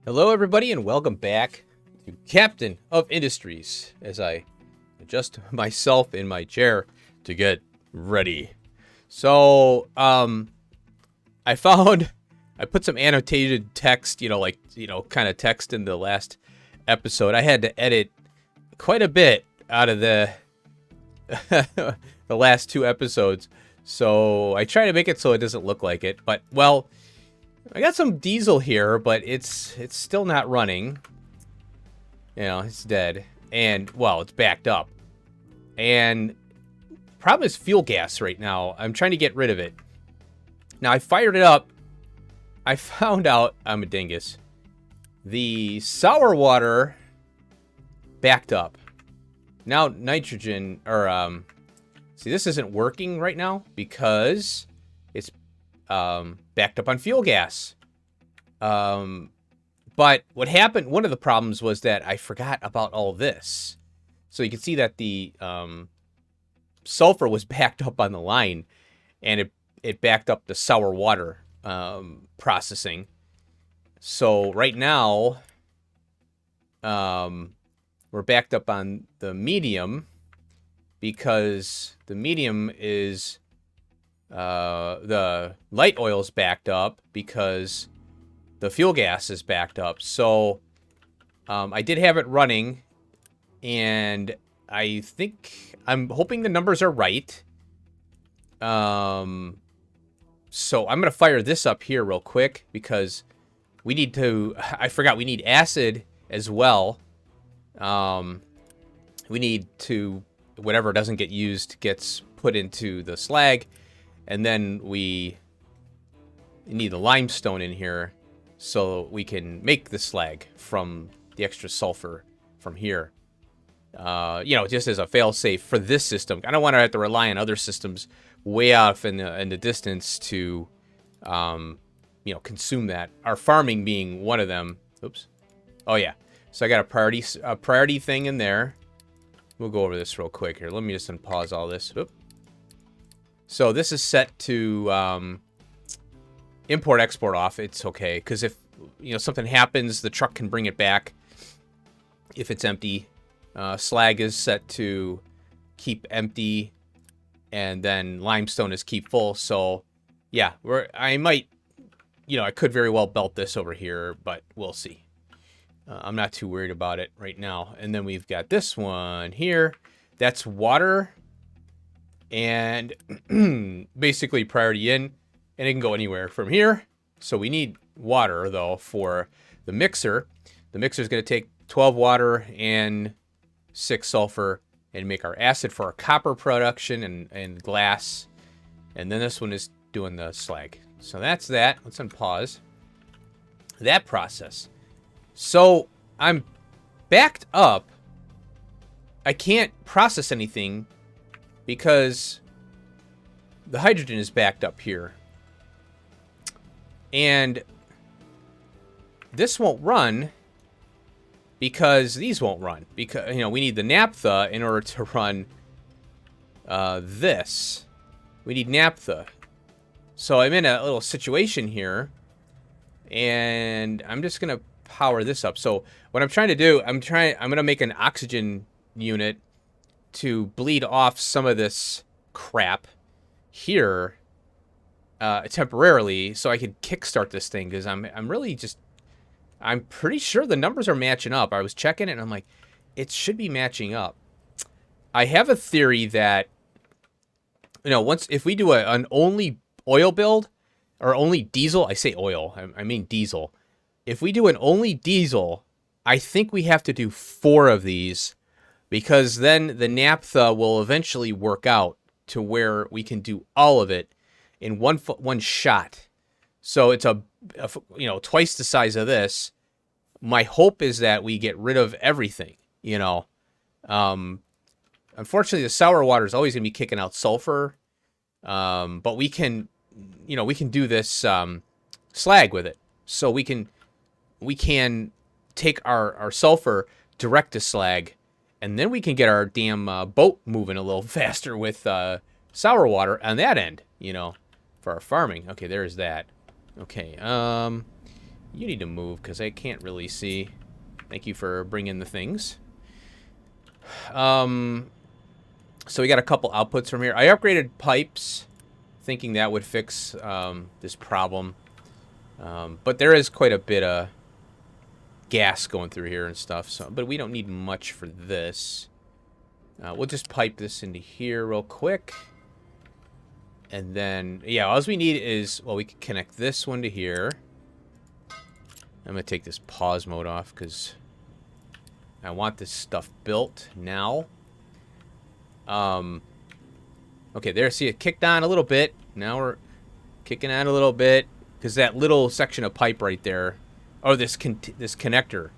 Hello, everybody, and welcome back to Captain of Industries as I adjust myself in my chair to get ready. So, I put some annotated text, kind of text in the last episode. I had to edit quite a bit out of the the last two episodes, so I try to make it so it doesn't look like it. But, well, I got some diesel here, but it's still not running. It's dead. And, well, it's backed up. And problem is fuel gas right now. I'm trying to get rid of it. Now, I fired it up. I found out, I'm a dingus, the sour water backed up. Now, nitrogen, see, this isn't working right now because it's backed up on fuel gas. But what happened, one of the problems was that I forgot about all this. So you can see that the sulfur was backed up on the line, and it backed up the sour water processing. So right now, we're backed up on the medium because the medium is the light oil is backed up because the fuel gas is backed up. So I did have it running, and I'm hoping the numbers are right. So I'm gonna fire this up here real quick because we need acid as well. We need to, whatever doesn't get used gets put into the slag. And then we need the limestone in here so we can make the slag from the extra sulfur from here. Just as a fail-safe for this system. I don't want to have to rely on other systems way off in the distance to, consume that. Our farming being one of them. Oops. Oh, yeah. So I got a priority thing in there. We'll go over this real quick here. Let me just unpause all this. Oop. So this is set to import, export off. It's okay, because if something happens, the truck can bring it back if it's empty. Slag is set to keep empty, and then limestone is keep full. So yeah, I could very well belt this over here, but we'll see. I'm not too worried about it right now. And then we've got this one here. That's water. And basically priority in, and it can go anywhere from here. So we need water, though, for the mixer. The mixer is going to take 12 water and 6 sulfur and make our acid for our copper production and glass. And then this one is doing the slag. So that's that. Let's unpause that process. So I'm backed up. I can't process anything because the hydrogen is backed up here. And this won't run because these won't run. Because, we need the naphtha in order to run this. We need naphtha. So I'm in a little situation here. And I'm just going to power this up. So what I'm trying to do, I'm going to make an oxygen unit to bleed off some of this crap here temporarily, so I could kickstart this thing, because I'm pretty sure the numbers are matching up. I was checking it, and I'm like, it should be matching up. I have a theory that if we do an only oil build or only diesel, I say oil, I mean diesel. If we do an only diesel, I think we have to do 4 of these. Because then the naphtha will eventually work out to where we can do all of it in one shot. So it's twice the size of this. My hope is that we get rid of everything. Unfortunately, the sour water is always going to be kicking out sulfur. But we can do this slag with it. So we can take our sulfur direct to slag. And then we can get our damn boat moving a little faster with sour water on that end, for our farming. Okay, there's that. Okay, You need to move because I can't really see. Thank you for bringing the things. So we got a couple outputs from here. I upgraded pipes, thinking that would fix this problem. But there is quite a bit of gas going through here and stuff. So, but we don't need much for this. We'll just pipe this into here real quick. And then, yeah, all we need is, well, we can connect this one to here. I'm going to take this pause mode off because I want this stuff built now. Okay, there, see, it kicked on a little bit. Now we're kicking on a little bit because that little section of pipe right there, or this connector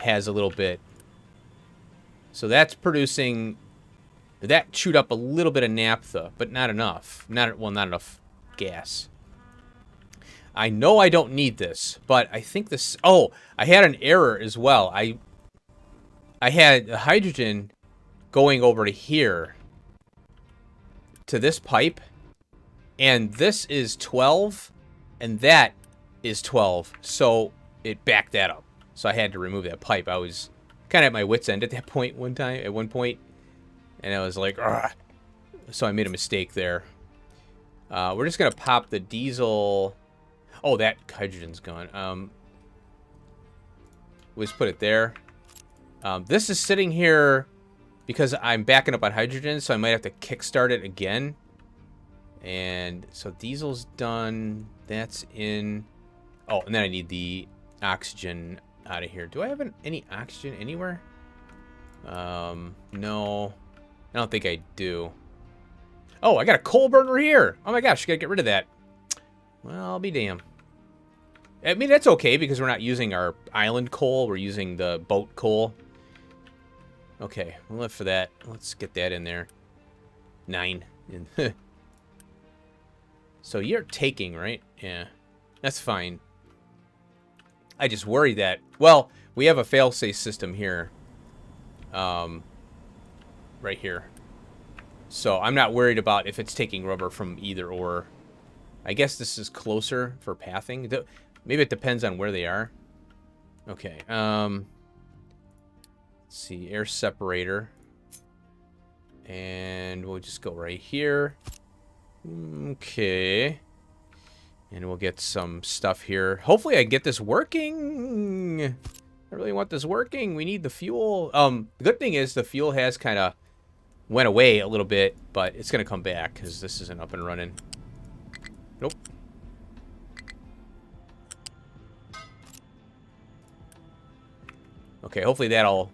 has a little bit. So that's producing, that chewed up a little bit of naphtha, but not enough. Not enough gas. I know I don't need this, but I think this, oh, I had an error as well. I had the hydrogen going over to here, to this pipe, and this is 12, and that is 12, so it backed that up. So I had to remove that pipe. I was kind of at my wit's end at that point at one point, and I was like, ugh. So I made a mistake there. We're just gonna pop the diesel. Oh, that hydrogen's gone. We'll just put it there. This is sitting here because I'm backing up on hydrogen, so I might have to kickstart it again. And so diesel's done. That's in. Oh, and then I need the oxygen out of here. Do I have any oxygen anywhere? No. I don't think I do. Oh, I got a coal burner here. Oh my gosh, gotta get rid of that. Well, I'll be damned. I mean, that's okay because we're not using our island coal. We're using the boat coal. Okay, we'll live for that. Let's get that in there. 9. So you're taking, right? Yeah, that's fine. I just worry that, well, we have a fail-safe system here. Right here. So I'm not worried about if it's taking rubber from either or. I guess this is closer for pathing. Maybe it depends on where they are. Okay. Let's see. Air separator. And we'll just go right here. Okay. And we'll get some stuff here. Hopefully I can get this working. I really want this working. We need the fuel. The good thing is the fuel has kind of went away a little bit, but it's going to come back because this isn't up and running. Nope. Okay, hopefully that'll...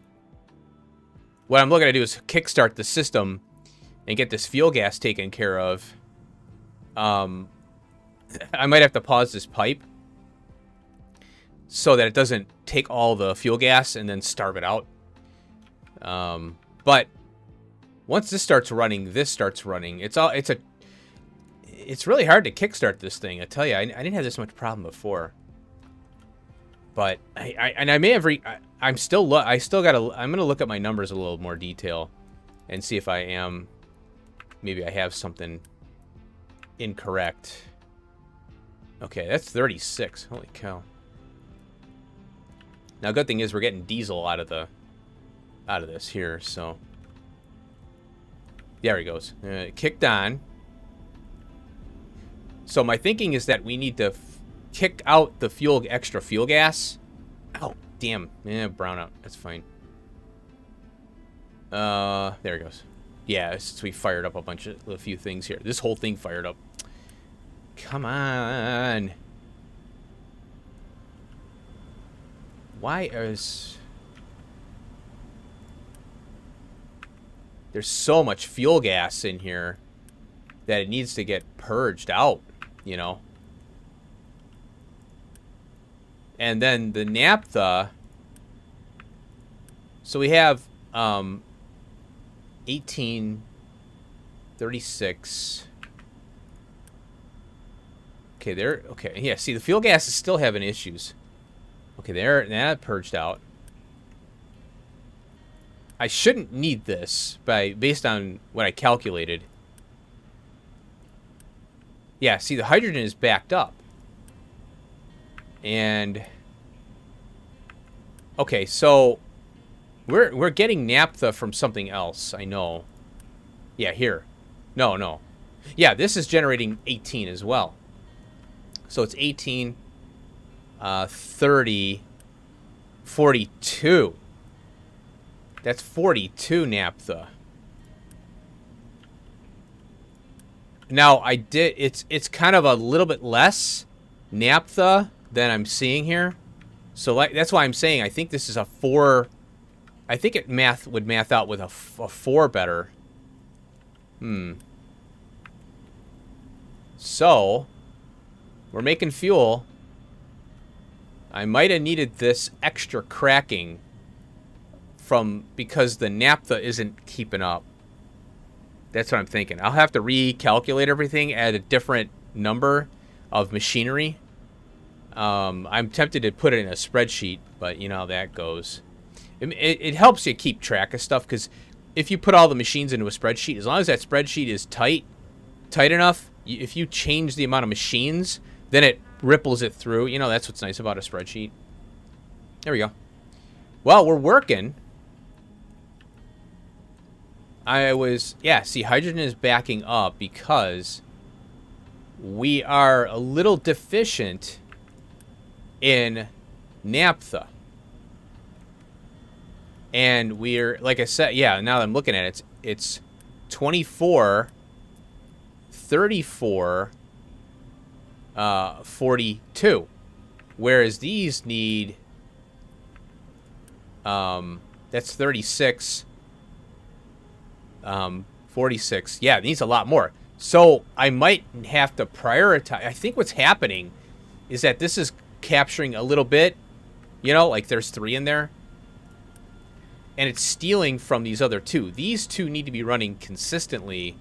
What I'm looking to do is kickstart the system and get this fuel gas taken care of. I might have to pause this pipe so that it doesn't take all the fuel gas and then starve it out. But once this starts running, this starts running. It's really hard to kickstart this thing. I tell you, I didn't have this much problem before. But I may have I'm gonna look at my numbers a little more detail and see if maybe I have something incorrect. Okay, that's 36. Holy cow. Now, good thing is we're getting diesel out of this here, so there he goes. Kicked on. So my thinking is that we need to kick out the extra fuel gas. Oh, damn. Yeah, brown out. That's fine. There it goes. Yeah, since we fired up a few things here. This whole thing fired up. Come on. Why is... There's so much fuel gas in here that it needs to get purged out, you know. And then the naphtha. So we have 1836. Okay, there. Okay, yeah. See, the fuel gas is still having issues. Okay, there. That purged out. I shouldn't need this, based on what I calculated. Yeah, see, the hydrogen is backed up. And okay, so we're getting naphtha from something else. I know. Yeah, here. No. Yeah, this is generating 18 as well. So it's 18, 30, 42. That's 42 naphtha. Now it's kind of a little bit less naphtha than I'm seeing here. So that's why I'm saying I think this is a 4. I think it would math out with a 4 better. So we're making fuel. I might have needed this extra cracking because the naphtha isn't keeping up. That's what I'm thinking. I'll have to recalculate everything at a different number of machinery. I'm tempted to put it in a spreadsheet, but you know how that goes. It helps you keep track of stuff, because if you put all the machines into a spreadsheet, as long as that spreadsheet is tight enough, if you change the amount of machines, then it ripples it through. You know, that's what's nice about a spreadsheet. There we go. Well, we're working. See, hydrogen is backing up because we are a little deficient in naphtha. And we're, like I said, yeah, now that I'm looking at it, it's 24, 34, 42. Whereas these need, that's 36, 46. Yeah, it needs a lot more. So I might have to prioritize. I think what's happening is that this is capturing a little bit, you know, like there's 3 in there. And it's stealing from these other 2. These 2 need to be running consistently,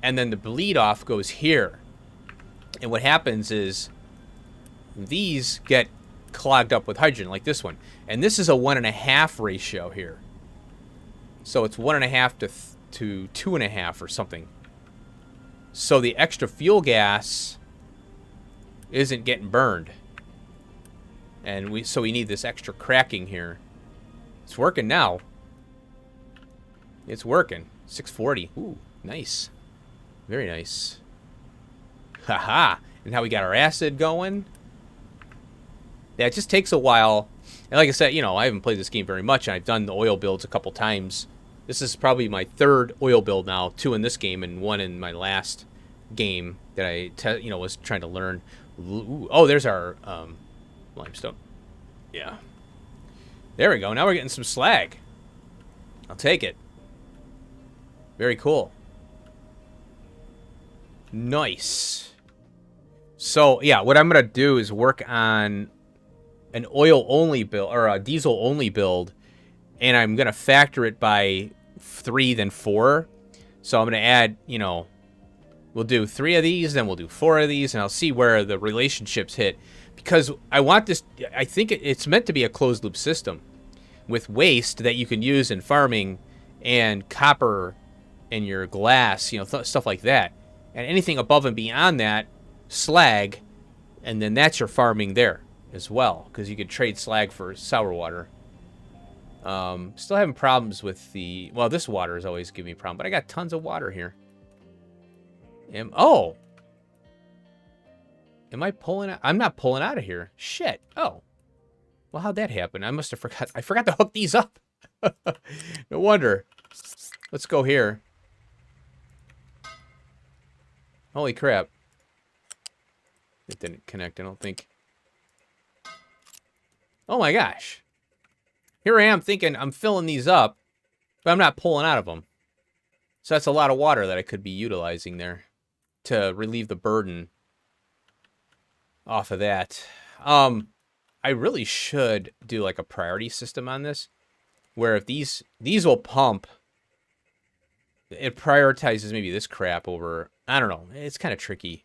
and then the bleed off goes here. And what happens is these get clogged up with hydrogen, like this one. And this is a 1.5 ratio here. So it's 1.5 to 2.5 or something. So the extra fuel gas isn't getting burned. And so we need this extra cracking here. It's working now. It's working. 640. Ooh, nice. Very nice. Haha. And now we got our acid going. Yeah, it just takes a while. And like I said, you know, I haven't played this game very much, and I've done the oil builds a couple times. This is probably my 3rd oil build now. 2 in this game and 1 in my last game that I was trying to learn. Ooh, oh, there's our limestone. Yeah. There we go. Now we're getting some slag. I'll take it. Very cool. Nice. So, yeah, what I'm going to do is work on an oil-only build, or a diesel-only build, and I'm going to factor it by 3, then 4. So I'm going to add, you know, we'll do 3 of these, then we'll do 4 of these, and I'll see where the relationships hit. Because I want this, I think it's meant to be a closed-loop system with waste that you can use in farming and copper and your glass, you know, stuff like that. And anything above and beyond that, slag, and then that's your farming there as well, because you could trade slag for sour water. Still having problems with the, well, this water is always giving me a problem, but I got tons of water here. Oh! Am I pulling out? I'm not pulling out of here. Shit. Oh. Well, how'd that happen? I must have forgot. I forgot to hook these up. No wonder. Let's go here. Holy crap. It didn't connect, I don't think. Oh my gosh. Here I am thinking I'm filling these up, but I'm not pulling out of them. So that's a lot of water that I could be utilizing there to relieve the burden off of that. I really should do like a priority system on this, where if these will pump, it prioritizes maybe this crap over, I don't know. It's kind of tricky.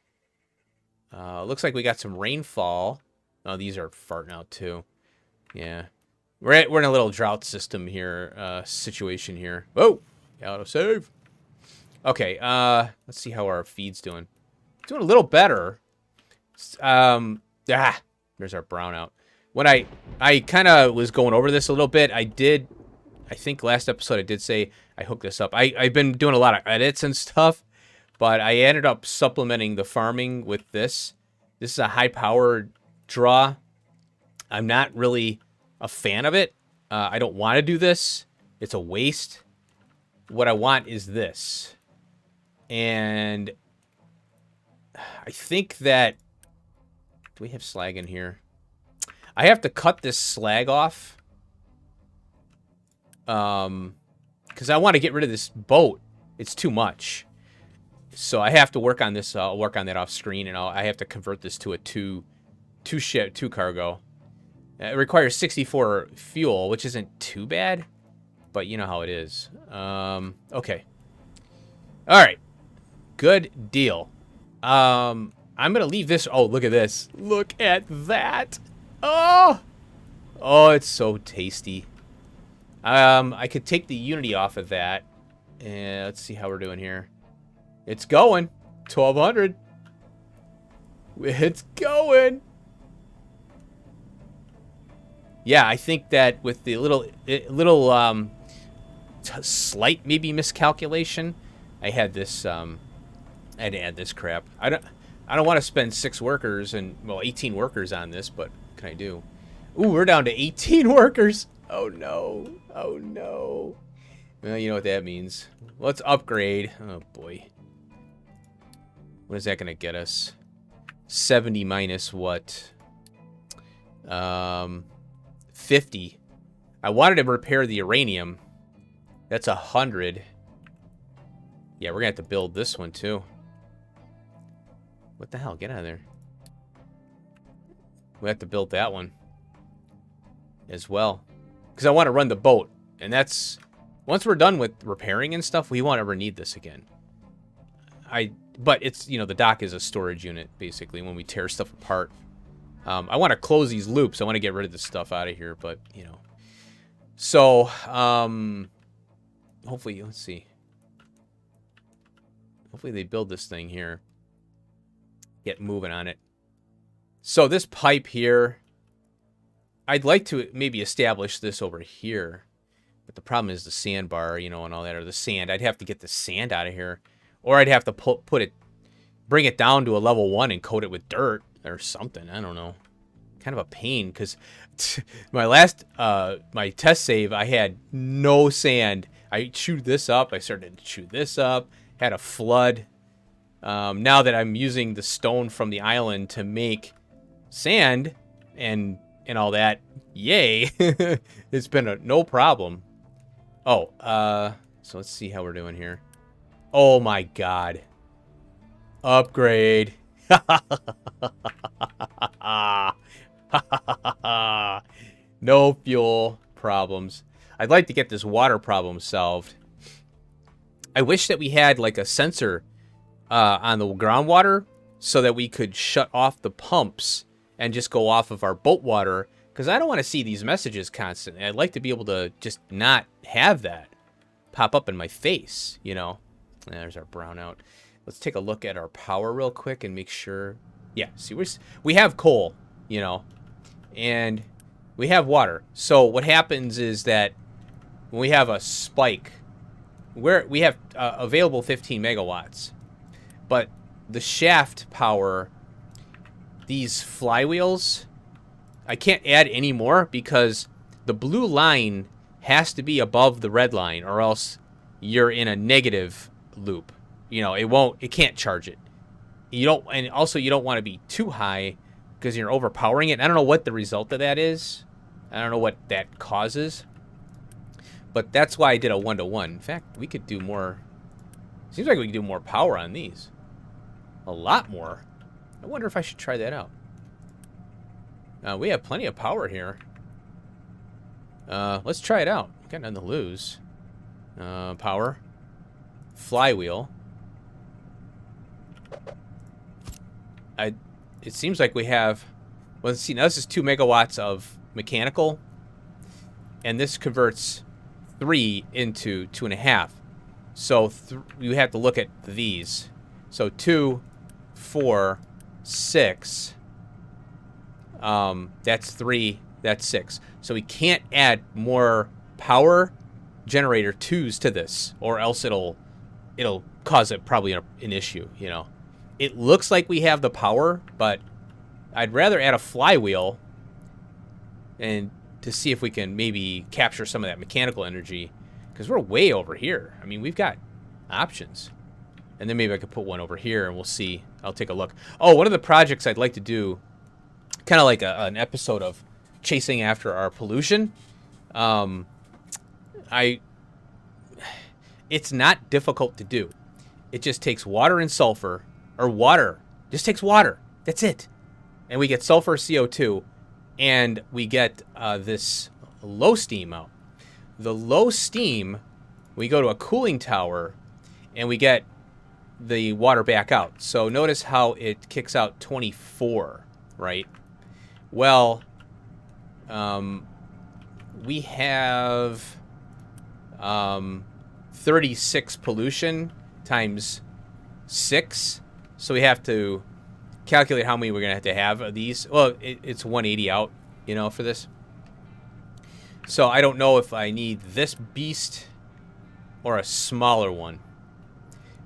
Looks like we got some rainfall. Oh, these are farting out too. Yeah. We're in a little drought system here, situation here. Whoa! Autosave. Okay, let's see how our feed's doing. Doing a little better. There's our brownout. When I kind of was going over this a little bit, I think last episode I did say I hooked this up. I've been doing a lot of edits and stuff, but I ended up supplementing the farming with this. This is a high-powered draw. I'm not really a fan of it. I don't want to do this. It's a waste. What I want is this. And I think that... Do we have slag in here? I have to cut this slag off. Because I want to get rid of this boat. It's too much. So I have to work on this. I'll work on that off screen, and I have to convert this to a two cargo. It requires 64 fuel, which isn't too bad, but you know how it is. Okay. All right. Good deal. I'm gonna leave this. Oh, look at this. Look at that. Oh, it's so tasty. I could take the Unity off of that, and let's see how we're doing here. It's going. 1200. It's going. Yeah, I think that with the little slight maybe miscalculation, I had this I had to add this crap. I don't want to spend 6 workers and 18 workers on this, but what can I do? Ooh, we're down to 18 workers. Oh no. Oh no. Well, you know what that means. Let's upgrade. Oh boy. What is that going to get us? 70 minus what? 50. I wanted to repair the uranium. That's 100. Yeah, we're going to have to build this one too. What the hell? Get out of there. We have to build that one as well. Because I want to run the boat. And that's... Once we're done with repairing and stuff, we won't ever need this again. But it's, you know, the dock is a storage unit, basically, when we tear stuff apart. I want to close these loops. I want to get rid of this stuff out of here, but, you know. So, hopefully, let's see. Hopefully they build this thing here. Get moving on it. So this pipe here, I'd like to maybe establish this over here. But the problem is the sandbar, you know, and all that, or the sand. I'd have to get the sand out of here. Or I'd have to bring it down to a level 1 and coat it with dirt or something. I don't know. Kind of a pain, because my last, my test save, I had no sand. I chewed this up. I started to chew this up. Had a flood. Now that I'm using the stone from the island to make sand and all that, yay. It's been no problem. Oh, so let's see how we're doing here. Oh my god. Upgrade. No fuel problems. I'd like to get this water problem solved. I wish that we had like a sensor on the groundwater so that we could shut off the pumps and just go off of our boat water, because I don't want to see these messages constantly. I'd like to be able to just not have that pop up in my face, you know. There's our brownout. Let's take a look at our power real quick and make sure. Yeah, see, we have coal, you know, and we have water. So what happens is that when we have a spike, we have available 15 megawatts, but the shaft power, these flywheels, I can't add any more because the blue line has to be above the red line, or else you're in a negative loop. You know, it can't charge it. And also you don't want to be too high because you're overpowering it. I don't know what the result of that is. I don't know what that causes. But that's why I did a 1-to-1. In fact, we could do more. Seems like we could do more power on these. A lot more. I wonder if I should try that out. We have plenty of power here. Let's try it out. Got nothing to lose. Power. Flywheel. It seems like we have... Well, let's see. Now this is 2 megawatts of mechanical. And this converts 3 into 2.5. So you have to look at these. So 2, 4, 6. That's 3. That's 6. So we can't add more power generator 2s to this, or else it'll cause it probably an issue, you know. It looks like we have the power, but I'd rather add a flywheel and to see if we can maybe capture some of that mechanical energy, because we're way over here. I mean, we've got options. And then maybe I could put one over here and we'll see. I'll take a look. Oh, one of the projects I'd like to do, kind of like an episode of chasing after our pollution. It's not difficult to do. It just takes water and sulfur, or water. Just takes water. That's it. And we get sulfur, CO2, and we get this low steam out. The low steam, we go to a cooling tower, and we get the water back out. So notice how it kicks out 24, right? Well, we have 36 pollution times 6. So we have to calculate how many we're going to have of these. Well, it's 180 out, you know, for this. So I don't know if I need this beast or a smaller one.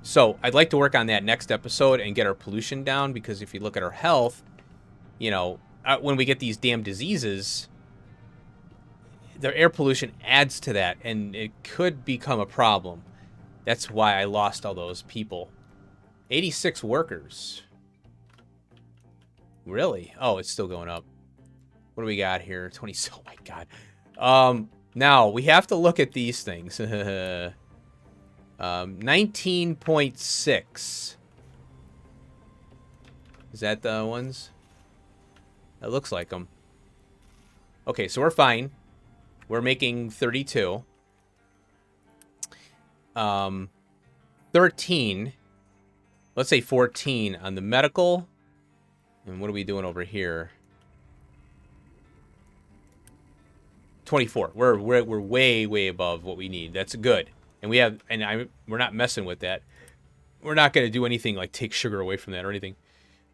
So I'd like to work on that next episode and get our pollution down, because if you look at our health, you know, when we get these damn diseases, the air pollution adds to that, and it could become a problem. That's why I lost all those people. 86 workers. Really? Oh, it's still going up. What do we got here? 20. Oh my God. Now we have to look at these things. 19.6. Is that the ones? That looks like them. Okay, so we're fine. We're making 32. 13. Let's say 14 on the medical. And what are we doing over here? 24. We're way above what we need. That's good. And we have, we're not messing with that. We're not going to do anything like take sugar away from that or anything.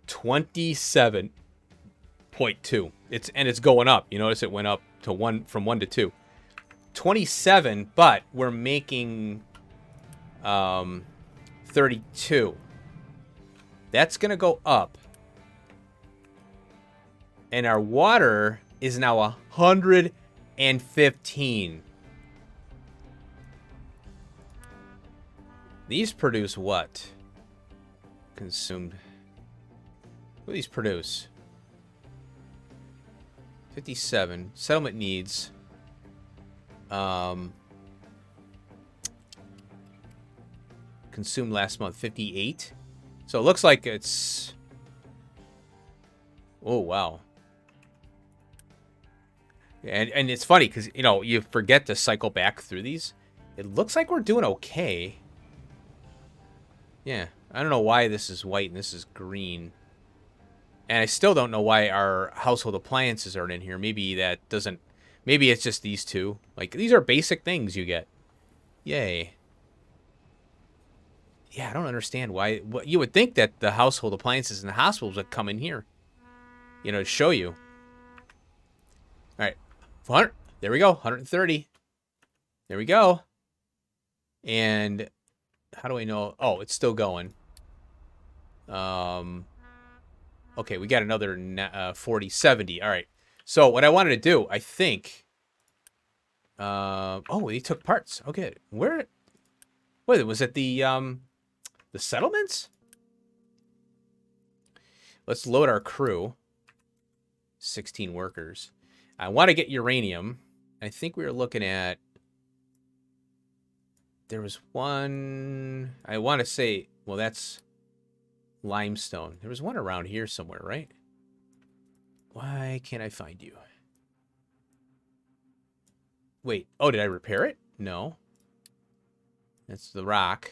27.2. It's going up. You notice it went up to 1 from 1 to 2. 27, but we're making 32. That's going to go up. And our water is now 115. These produce what? Consumed. What do these produce? 57. Settlement needs. Consumed last month, 58. So it looks like it's... Oh, wow. And it's funny because, you know, you forget to cycle back through these. It looks like we're doing okay. Yeah, I don't know why this is white and this is green. And I still don't know why our household appliances aren't in here. Maybe that doesn't... Maybe it's just these two. Like, these are basic things you get. Yay. Yeah, I don't understand why... You would think that the household appliances in the hospitals would come in here. You know, to show you. Alright. 100. There we go. 130. There we go. And... How do I know? Oh, it's still going. Okay, we got another 40, 70. All right. So what I wanted to do, I think... oh, he took parts. Okay. Where... Wait, was it the settlements? Let's load our crew. 16 workers. I want to get uranium. I think we were looking at... There was one... I want to say... Well, that's limestone. There was one around here somewhere, right? Why can't I find you? Wait. Oh, did I repair it? No. That's the rock.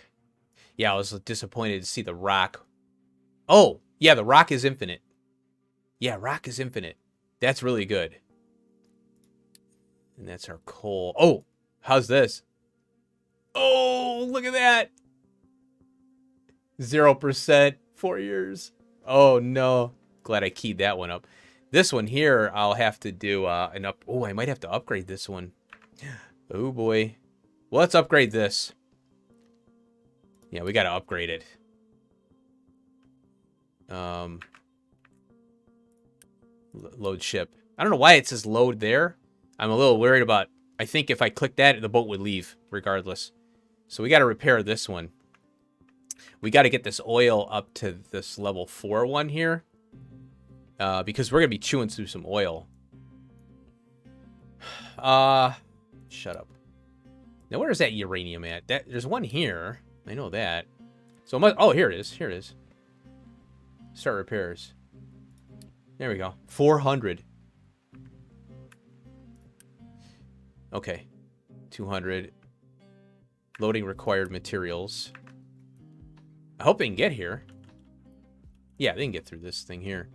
Yeah, I was disappointed to see the rock. Oh, yeah, the rock is infinite. Yeah, rock is infinite. That's really good. And that's our coal. Oh, how's this? Oh, look at that. 0%, 4 years. Oh, no. Glad I keyed that one up. This one here, I'll have to do Oh, I might have to upgrade this one. Oh boy. Well, let's upgrade this. Yeah, we gotta upgrade it. Load ship. I don't know why it says load there. I'm a little worried about... I think if I click that, the boat would leave, regardless. So we gotta repair this one. We gotta get this oil up to this level 4 one here. Because we're gonna be chewing through some oil. Shut up. Now, where is that uranium at? There's one here. I know that. So, oh, here it is. Here it is. Start repairs. There we go. 400. Okay. 200. Loading required materials. I hope they can get here. Yeah, they can get through this thing here.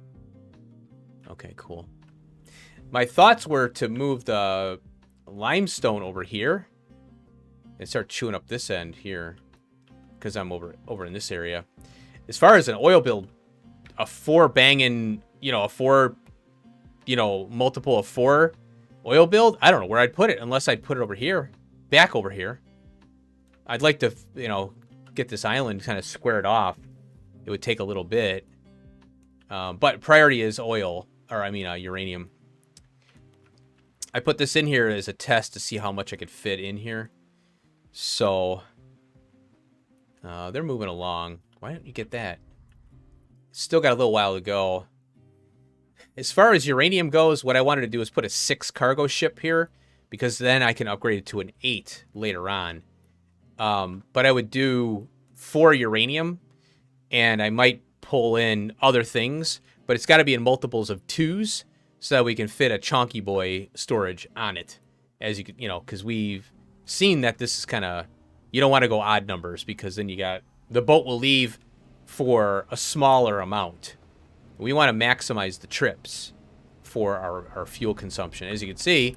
Okay, cool. My thoughts were to move the limestone over here and start chewing up this end here, because I'm over in this area. As far as an oil build, a 4 banging, a 4, multiple of 4 oil build, I don't know where I'd put it, unless I'd put it over here, back over here. I'd like to, get this island kind of squared off. It would take a little bit. But priority is oil, or uranium. I put this in here as a test to see how much I could fit in here. So, they're moving along. Why don't you get that? Still got a little while to go. As far as uranium goes, what I wanted to do is put a 6 cargo ship here, because then I can upgrade it to an 8 later on. But I would do 4 uranium, and I might pull in other things, but it's got to be in multiples of 2s, so that we can fit a chonky boy storage on it. As you could, because we've seen that this is kind of, you don't want to go odd numbers, because then the boat will leave for a smaller amount. We want to maximize the trips for our fuel consumption. As you can see,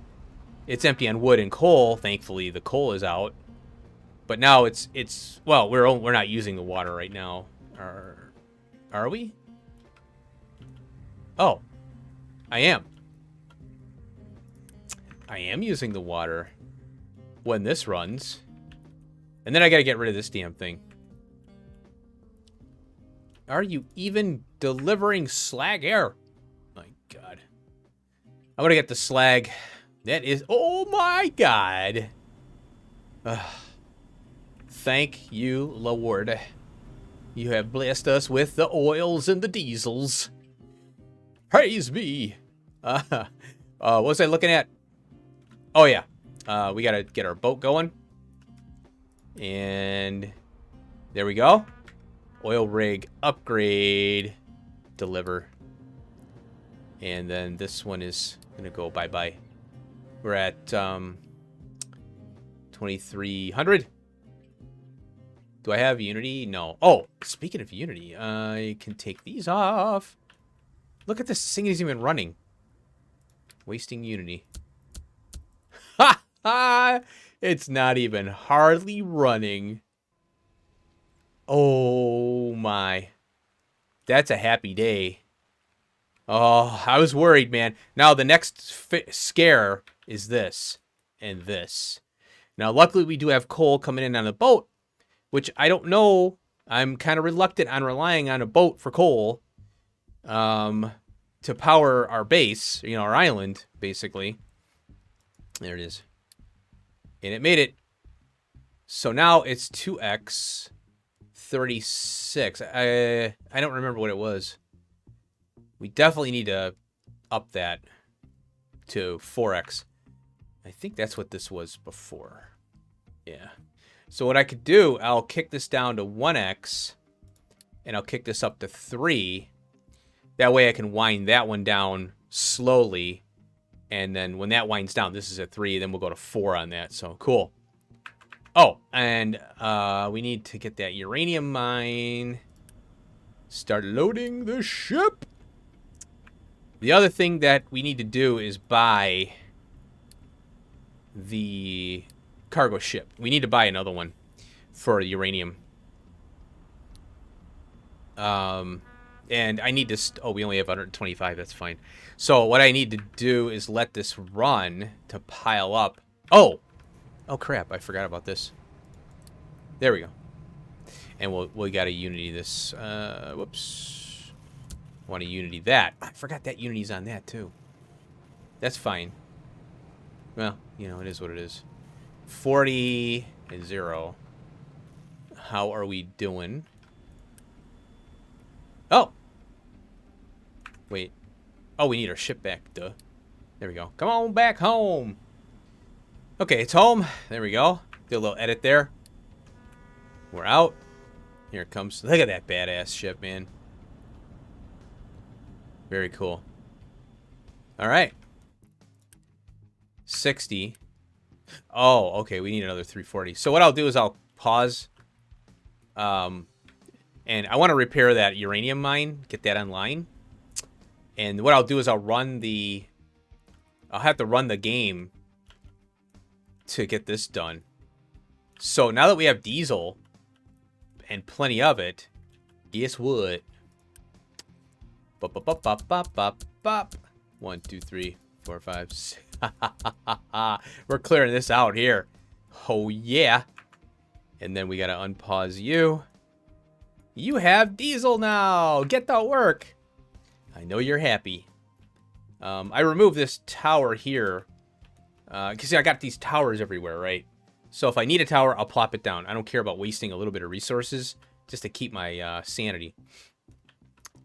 it's empty on wood and coal. Thankfully, the coal is out. But now well, we're not using the water right now. Are we? Oh, I am. I am using the water when this runs. And then I gotta get rid of this damn thing. Are you even delivering slag air? My God. I want to get the slag. That is... Oh my God. Thank you, Lord. You have blessed us with the oils and the diesels. Praise me. What was I looking at? Oh, yeah. We got to get our boat going. And there we go. Oil rig upgrade. Deliver. And then this one is going to go bye-bye. We're at 2,300. Do I have Unity? No. Oh, speaking of Unity, I can take these off. Look at this. This thing isn't even running. Wasting Unity. Ha ha! It's not even hardly running. Oh my. That's a happy day. Oh, I was worried, man. Now the next scare is this and this. Now, luckily, we do have coal coming in on the boat, which I don't know. I'm kind of reluctant on relying on a boat for coal to power our base, our island, basically. There it is. And it made it. So now it's 2x 36. I don't remember what it was. We definitely need to up that to 4x. I think that's what this was before. Yeah. So what I could do, I'll kick this down to 1x, and I'll kick this up to 3. That way I can wind that one down slowly, and then when that winds down, this is at 3, then we'll go to 4 on that. So cool. Oh, and we need to get that uranium mine. Start loading the ship. The other thing that we need to do is buy the cargo ship. We need to buy another one for uranium. And I need to... oh, we only have 125. That's fine. So what I need to do is let this run to pile up. Oh! Oh, crap. I forgot about this. There we go. And we got to unity this. Whoops. Want to unity that. I forgot that unity's on that, too. That's fine. Well, you know, it is what it is. 40 and 0. How are we doing? Oh! Wait. Oh, we need our ship back, duh. There we go. Come on back home! Okay, it's home. There we go. Do a little edit there. We're out. Here it comes. Look at that badass ship, man. Very cool. Alright. 60. Oh, okay. We need another 340. So what I'll do is I'll pause. And I want to repair that uranium mine. Get that online. And what I'll do is I'll have to run the game to get this done. So now that we have diesel and plenty of it, guess what? Bop, bop, bop, bop, bop, bop, bop. 1, 2, 3, 4, 5, 6. We're clearing this out here. Oh, yeah. And then we got to unpause you. You have diesel now. Get to work. I know you're happy. I removed this tower here. Because I got these towers everywhere, right? So if I need a tower, I'll plop it down. I don't care about wasting a little bit of resources just to keep my sanity.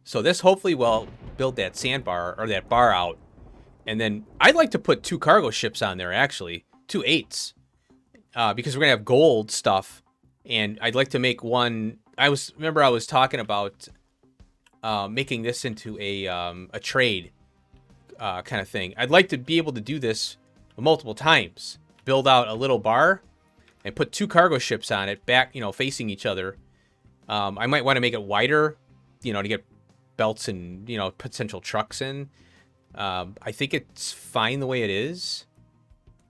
So this hopefully will build that sandbar, or that bar out. And then I'd like to put 2 cargo ships on there, actually. 2 8s. Because we're going to have gold stuff. And I'd like to make one... Remember I was talking about making this into a trade kind of thing. I'd like to be able to do this multiple times. Build out a little bar and put 2 cargo ships on it, back, you know, facing each other. I might want to make it wider, you know, to get belts and, you know, potential trucks in. I think it's fine the way it is.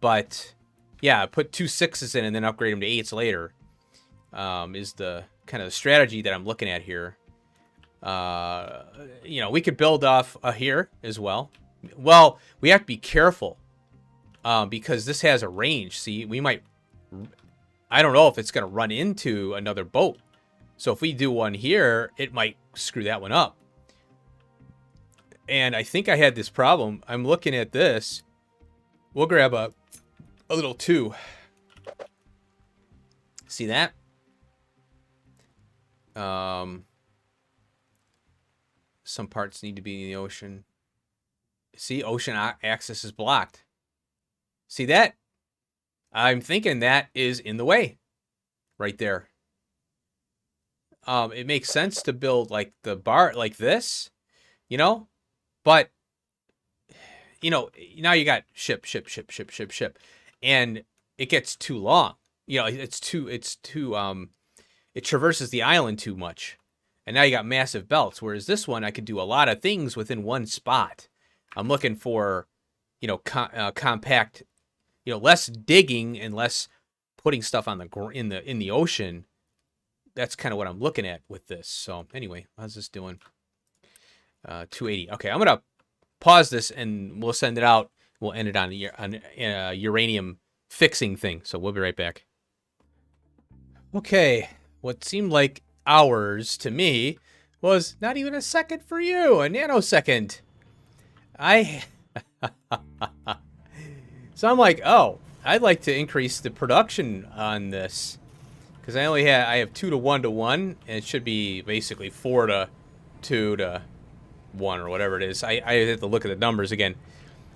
But, yeah, put 2 6s in and then upgrade them to 8s later. Is the kind of the strategy that I'm looking at here. You know, we could build off here as well. Well, we have to be careful. Because this has a range. See, we might... I don't know if it's going to run into another boat. So if we do one here, it might screw that one up. And I think I had this problem. I'm looking at this. We'll grab a little 2. See that? Some parts need to be in the ocean. See, ocean access is blocked. See that? I'm thinking that is in the way. Right there. It makes sense to build like the bar like this, you know? But, you know, now you got ship. And it gets too long. You know, it traverses the island too much. And now you got massive belts. Whereas this one, I could do a lot of things within one spot. I'm looking for, you know, compact, you know, less digging and less putting stuff on in the ocean. That's kind of what I'm looking at with this. So anyway, how's this doing? 280. Okay, I'm gonna pause this and we'll send it out. We'll end it on a uranium fixing thing. So we'll be right back. Okay, what seemed like hours to me was not even a second for you, a nanosecond. So I'm like, oh, I'd like to increase the production on this because I have 2 to 1 to 1, and it should be basically 4 to 2 to 1 or whatever it is. I have to look at the numbers again.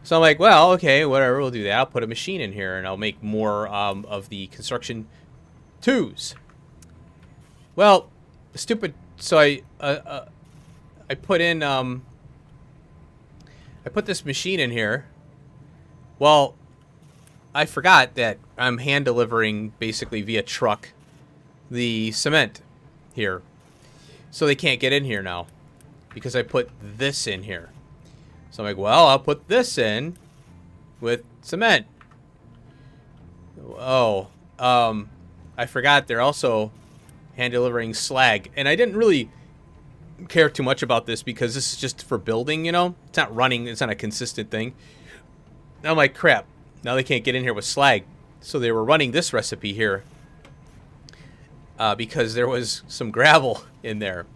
So I'm like, well, okay, whatever, we'll do that. I'll put a machine in here and I'll make more of the construction 2s. Well, stupid. So I put in I put this machine in here. Well, I forgot that I'm hand delivering basically via truck the cement here. So they can't get in here now because I put this in here. So I'm like, well, I'll put this in with cement. Oh, I forgot they're also hand delivering slag. And I didn't really care too much about this because this is just for building, you know? It's not running. It's not a consistent thing. I'm like, crap. Now they can't get in here with slag. So they were running this recipe here because there was some gravel in there.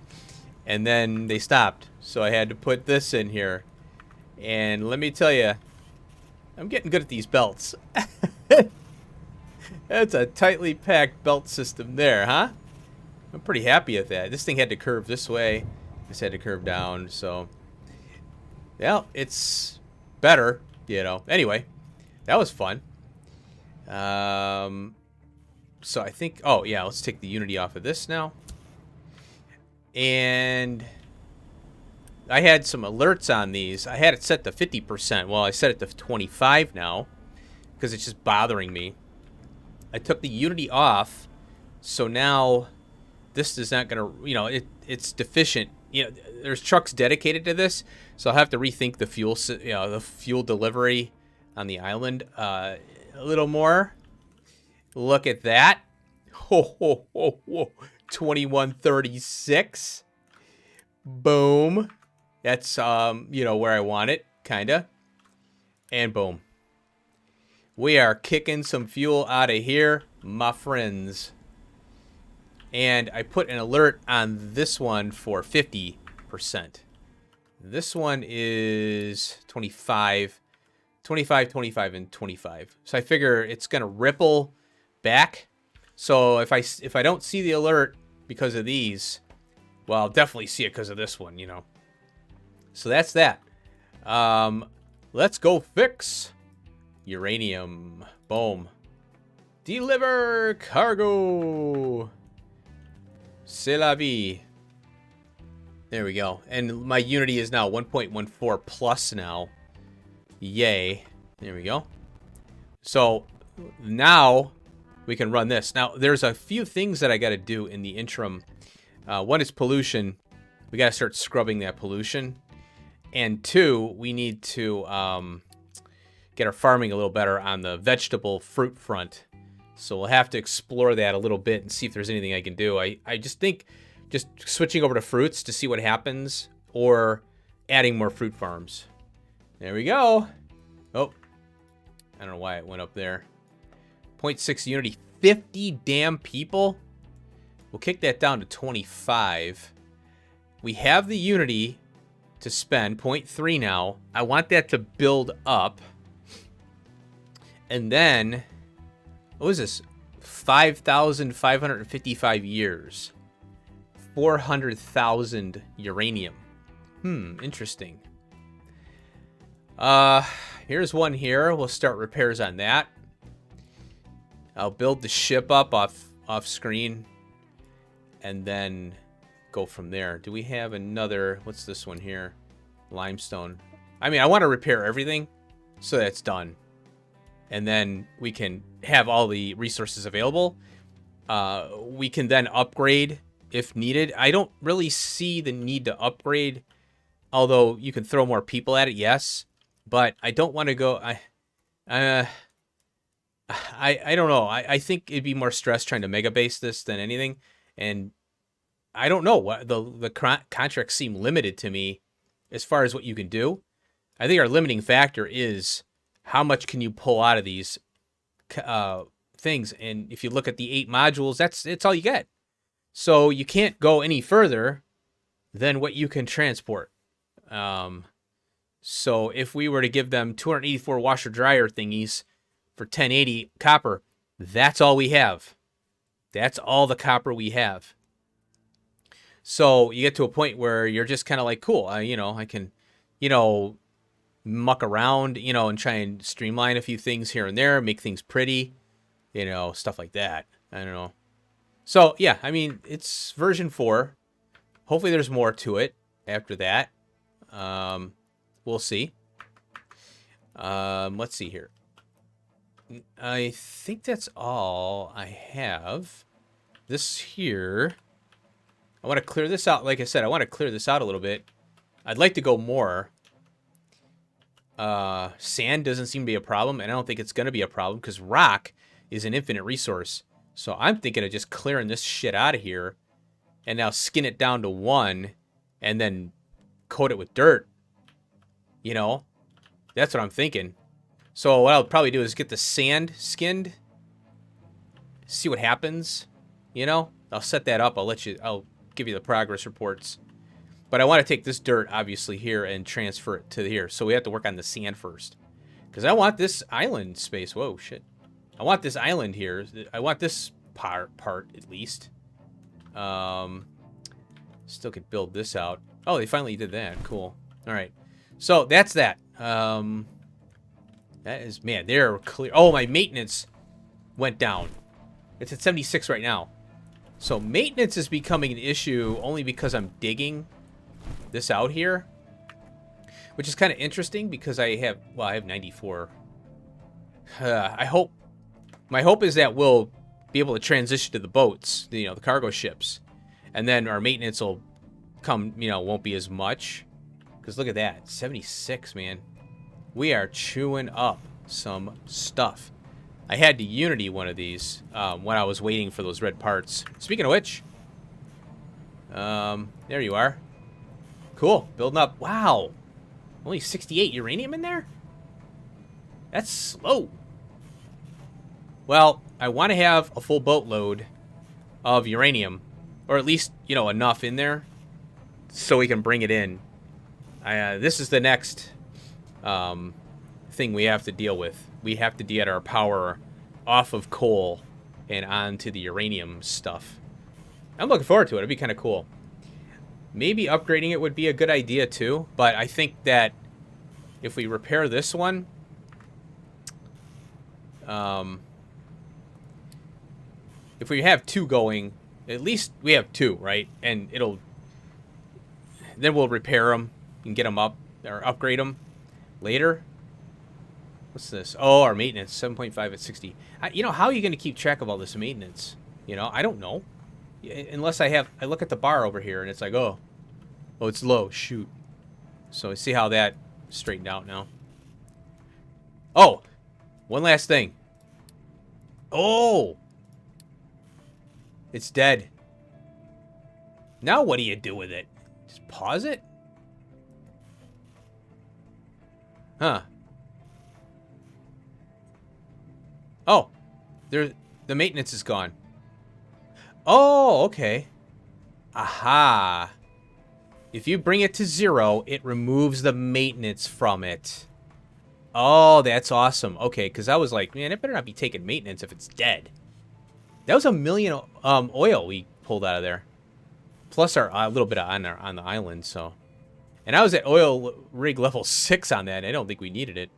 And then they stopped. So I had to put this in here. And let me tell you, I'm getting good at these belts. That's a tightly packed belt system there, huh? I'm pretty happy with that. This thing had to curve this way. This had to curve down. So, yeah, it's better, you know. Anyway, that was fun. So I think, oh, yeah, let's take the Unity off of this now. And I had some alerts on these. I had it set to 50%. Well, I set it to 25 now because it's just bothering me. I took the Unity off, so now this is not going to, you know, it's deficient. You know, there's trucks dedicated to this, so I'll have to rethink the fuel, you know, the fuel delivery on the island a little more. Look at that. Ho, ho, ho, ho. 2136. Boom. That's, you know, where I want it, kind of. And boom. We are kicking some fuel out of here, my friends. And I put an alert on this one for 50%. This one is 25, 25, 25, and 25. So I figure it's going to ripple back. So if I don't see the alert because of these, well, I'll definitely see it because of this one, you know. So that's that. Let's go fix uranium. Boom. Deliver cargo. C'est la vie. There we go. And my Unity is now 1.14 plus now. Yay. There we go. So now we can run this. Now there's a few things that I got to do in the interim. One is pollution. We got to start scrubbing that pollution. And two, we need to get our farming a little better on the vegetable fruit front. So we'll have to explore that a little bit and see if there's anything I can do. I just think just switching over to fruits to see what happens, or adding more fruit farms. There we go. Oh, I don't know why it went up there. 0.6 Unity, 50 damn people. We'll kick that down to 25. We have the Unity to spend, 0.3 now. I want that to build up. And then, what is this? 5,555 years. 400,000 uranium. Interesting. Here's one here. We'll start repairs on that. I'll build the ship up off screen. And then go from there. Do we have another, what's this one here? Limestone. I mean, I want to repair everything so that's done. And then we can have all the resources available. We can then upgrade if needed. I don't really see the need to upgrade, although you can throw more people at it, yes. But I don't want to go, I don't know. I think it'd be more stress trying to mega base this than anything. And I don't know, what the contracts seem limited to me as far as what you can do. I think our limiting factor is how much can you pull out of these things. And if you look at the 8 modules, it's all you get. So you can't go any further than what you can transport. So if we were to give them 284 washer dryer thingies for 1080 copper, that's all we have. That's all the copper we have. So you get to a point where you're just kind of like, cool, you know, I can, you know, muck around, you know, and try and streamline a few things here and there, make things pretty, you know, stuff like that. I don't know. So, yeah, I mean, it's version 4. Hopefully there's more to it after that. We'll see. Let's see here. I think that's all I have. This here, I want to clear this out. Like I said, I want to clear this out a little bit. I'd like to go more. Sand doesn't seem to be a problem, and I don't think it's going to be a problem because rock is an infinite resource. So I'm thinking of just clearing this shit out of here and now skin it down to 1 and then coat it with dirt. You know, that's what I'm thinking. So what I'll probably do is get the sand skinned, see what happens. You know, I'll set that up. I'll give you the progress reports. But I want to take this dirt, obviously, here and transfer it to here. So we have to work on the sand first. Because I want this island space. Whoa, shit. I want this island here. I want this part at least. Still could build this out. Oh, they finally did that. Cool. All right. So that's that. That is, man, they're clear. Oh, my maintenance went down. It's at 76 right now. So maintenance is becoming an issue only because I'm digging this out here, which is kind of interesting because I have 94. My hope is that we'll be able to transition to the boats, the cargo ships, and then our maintenance will come, won't be as much. Because look at that, 76, man. We are chewing up some stuff. I had to Unity one of these when I was waiting for those red parts. Speaking of which, there you are. Cool, building up. Wow, only 68 uranium in there? That's slow. Well, I want to have a full boatload of uranium, or at least, enough in there so we can bring it in. This is the next thing we have to deal with. We have to get our power off of coal and onto the uranium stuff. I'm looking forward to it. It'd be kind of cool. Maybe upgrading it would be a good idea too, but I think that if we repair this one, if we have two going, at least we have two, right? And then we'll repair them and get them up, or upgrade them later. What's this? Oh, our maintenance, 7.5 at 60. How are you going to keep track of all this maintenance? I don't know. Unless I look at the bar over here and it's like, oh, it's low, shoot. So see how that straightened out now. Oh, one last thing. Oh, it's dead. Now what do you do with it? Just pause it? Huh. Oh, the maintenance is gone. Oh, okay. Aha. If you bring it to 0, it removes the maintenance from it. Oh, that's awesome. Okay, because I was like, man, it better not be taking maintenance if it's dead. That was 1 million oil we pulled out of there. Plus a little bit on the island, so. And I was at oil rig level 6 on that. I don't think we needed it.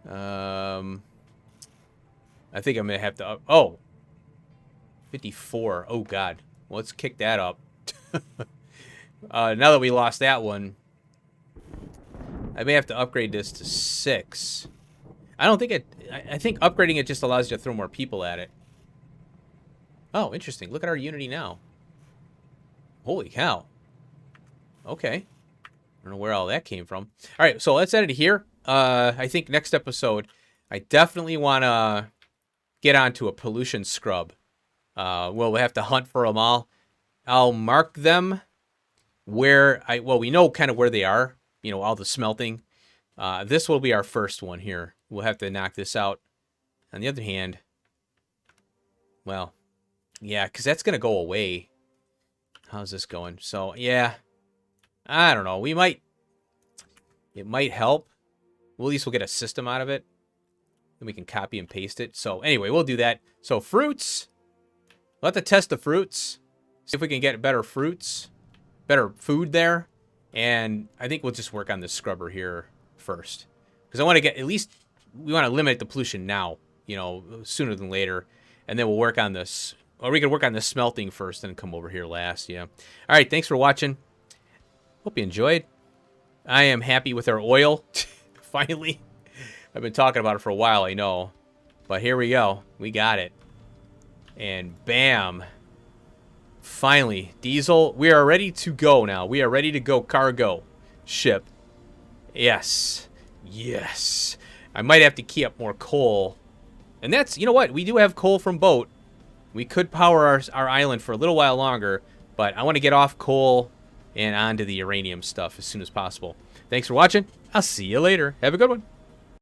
I think I'm going to have to... Oh. 54. Oh, God. Well, let's kick that up. Now that we lost that one, I may have to upgrade this to 6. I don't think it... I think upgrading it just allows you to throw more people at it. Oh, interesting. Look at our Unity now. Holy cow. Okay. I don't know where all that came from. All right, so let's edit it here. I think next episode, I definitely want to get onto a pollution scrub. We'll have to hunt for them all. I'll mark them where we know kind of where they are. All the smelting. This will be our first one here. We'll have to knock this out. On the other hand, well, yeah, because that's going to go away. How's this going? So, yeah, I don't know. It might help. Well, at least we'll get a system out of it. Then we can copy and paste it. So, anyway, we'll do that. So, fruits. We'll have to test the fruits. See if we can get better fruits. Better food there. And I think we'll just work on this scrubber here first. Because I want to get, at least, we want to eliminate the pollution now. Sooner than later. And then we'll work on this. Or we can work on the smelting first and come over here last. Yeah. All right. Thanks for watching. Hope you enjoyed. I am happy with our oil. Finally. I've been talking about it for a while, I know. But here we go. We got it. And bam. Finally. Diesel. We are ready to go now. We are ready to go cargo ship. Yes. Yes. I might have to key up more coal. And that's, you know what? We do have coal from boat. We could power our island for a little while longer. But I want to get off coal. and onto the uranium stuff as soon as possible. Thanks for watching. I'll see you later. Have a good one.